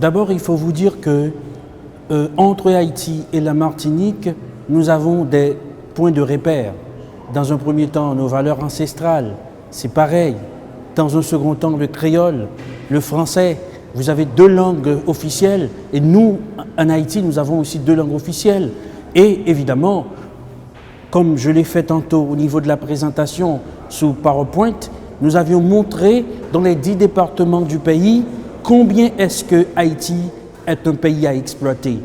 D'abord, il faut vous dire que entre Haïti et la Martinique, nous avons des points de repère. Dans un premier temps, nos valeurs ancestrales, c'est pareil. Dans un second temps, le créole, le français. Vous avez deux langues officielles et nous, en Haïti, nous avons aussi deux langues officielles. Et évidemment, comme je l'ai fait tantôt au niveau de la présentation sous PowerPoint, nous avions montré dans les 10 départements du pays combien est-ce que Haïti est un pays à exploiter.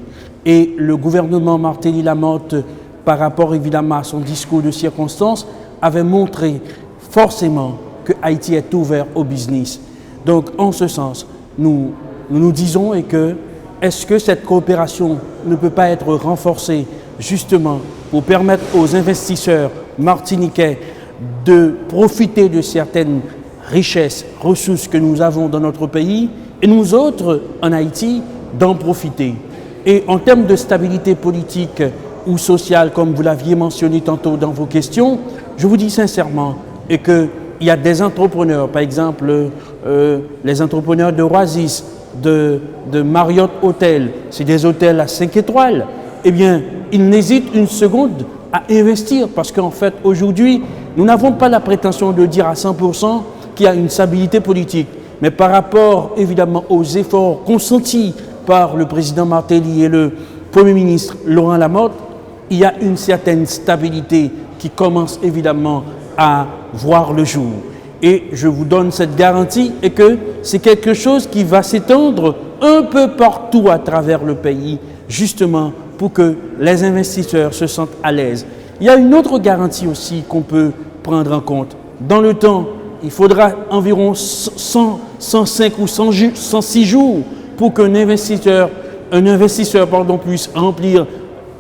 Et le gouvernement Martelly-Lamotte, par rapport évidemment à son discours de circonstance, avait montré forcément que Haïti est ouvert au business. Donc en ce sens, nous disons que est-ce que cette coopération ne peut pas être renforcée justement pour permettre aux investisseurs martiniquais de profiter de certaines richesses, ressources que nous avons dans notre pays et nous autres en Haïti d'en profiter. Et en termes de stabilité politique ou sociale, comme vous l'aviez mentionné tantôt dans vos questions, je vous dis sincèrement et qu'il y a des entrepreneurs, par exemple les entrepreneurs de Oasis, de Marriott Hotel, c'est des hôtels à 5 étoiles, eh bien, ils n'hésitent une seconde à investir parce qu'en fait, aujourd'hui, nous n'avons pas la prétention de dire à 100% qu'il y a une stabilité politique. Mais par rapport, évidemment, aux efforts consentis par le président Martelly et le Premier ministre Laurent Lamotte, il y a une certaine stabilité qui commence évidemment à voir le jour. Et je vous donne cette garantie et que c'est quelque chose qui va s'étendre un peu partout à travers le pays, justement pour que les investisseurs se sentent à l'aise. Il y a une autre garantie aussi qu'on peut prendre en compte. Dans le temps, il faudra environ 105 ou 106 jours pour qu'un investisseur, puisse remplir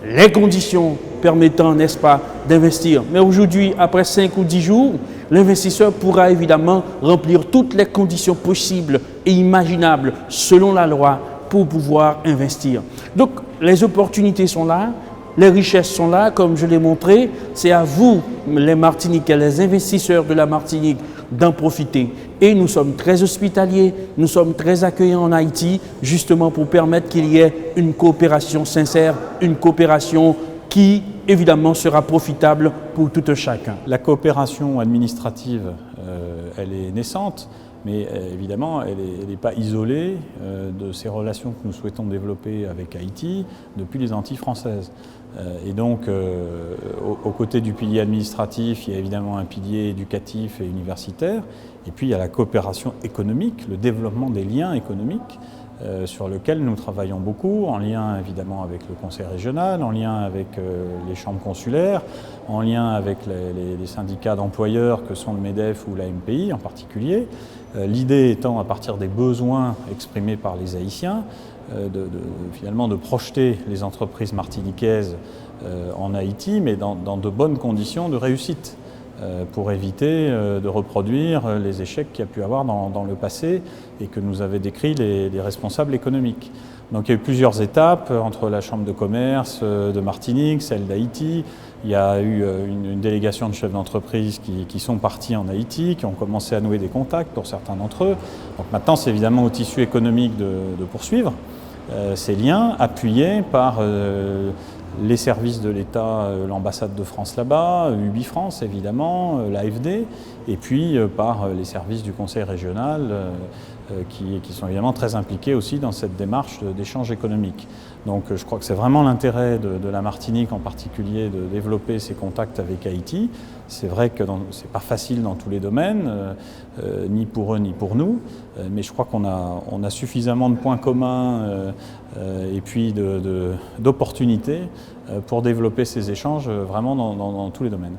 les conditions permettant, n'est-ce pas, d'investir. Mais aujourd'hui, après 5 ou 10 jours, l'investisseur pourra évidemment remplir toutes les conditions possibles et imaginables selon la loi pour pouvoir investir. Donc, les opportunités sont là, les richesses sont là, comme je l'ai montré. C'est à vous, les Martiniquais, les investisseurs de la Martinique, d'en profiter. Et nous sommes très hospitaliers, nous sommes très accueillants en Haïti, justement pour permettre qu'il y ait une coopération sincère, une coopération qui, évidemment, sera profitable pour tout un chacun. La coopération administrative, elle est naissante, mais évidemment, elle n'est pas isolée de ces relations que nous souhaitons développer avec Haïti depuis les Antilles françaises. Et donc, aux côtés du pilier administratif, il y a évidemment un pilier éducatif et universitaire, et puis il y a la coopération économique, le développement des liens économiques, sur lequel nous travaillons beaucoup, en lien évidemment avec le conseil régional, en lien avec les chambres consulaires, en lien avec les syndicats d'employeurs que sont le MEDEF ou la MPI en particulier. L'idée étant, à partir des besoins exprimés par les Haïtiens, finalement de projeter les entreprises martiniquaises en Haïti, mais dans de bonnes conditions de réussite, pour éviter de reproduire les échecs qu'il y a pu avoir dans le passé et que nous avaient décrits les responsables économiques. Donc il y a eu plusieurs étapes entre la Chambre de commerce de Martinique, celle d'Haïti. Il y a eu une délégation de chefs d'entreprise qui sont partis en Haïti, qui ont commencé à nouer des contacts pour certains d'entre eux. Donc maintenant c'est évidemment au tissu économique de poursuivre ces liens appuyés par les services de l'État, l'ambassade de France là-bas, UbiFrance évidemment, l'AFD, et puis par les services du conseil régional qui sont évidemment très impliqués aussi dans cette démarche d'échange économique. Donc je crois que c'est vraiment l'intérêt de la Martinique en particulier de développer ces contacts avec Haïti. C'est vrai que ce n'est pas facile dans tous les domaines, ni pour eux ni pour nous, mais je crois qu'on a suffisamment de points communs et puis d'opportunités pour développer ces échanges vraiment dans tous les domaines.